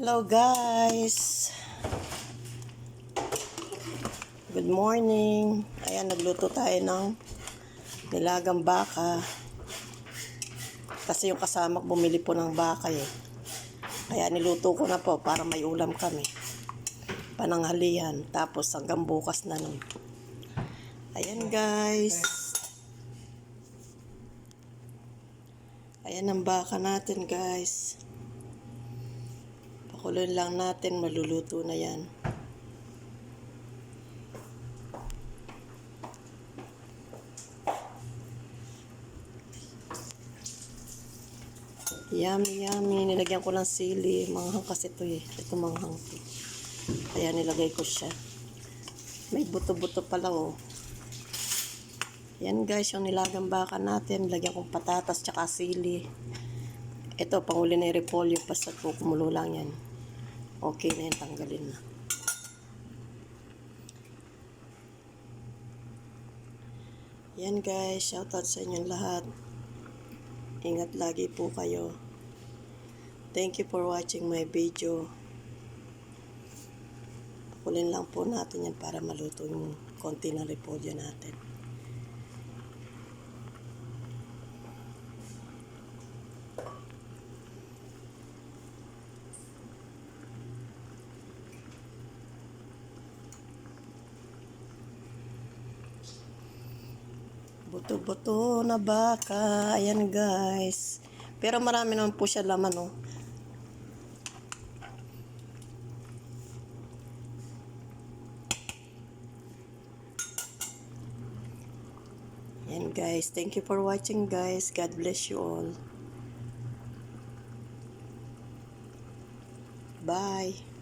Hello guys! Good morning! Ayan, nagluto tayo ng nilagang baka. Kasi yung kasama ko bumili po ng baka eh. Kaya niluto ko na po para may ulam kami. Pananghalian. Tapos hanggang bukas na nun. Ayan guys! Ayan ang baka natin guys. Pakuloyin lang natin, maluluto na yan. Yummy, yummy. Nilagyan ko ng sili. Manghang kasi ito eh. Ito manghang to. Kaya nilagay ko siya. May buto-buto pala oh. Yan guys, yung nilagang baka natin. Nilagyan kong patatas tsaka sili. Ito, panguli na yung repolyo. Basta kumulo lang yan. Okay na yan, tanggalin na. Yan guys, shoutout sa inyong lahat. Ingat lagi po kayo. Thank you for watching my video. Pakulin lang po natin yan para maluto yung konti ng repolyo natin. Buto-buto na baka. Ayan guys. Pero marami naman po siya laman oh. Ayan guys. Thank you for watching guys. God bless you all. Bye.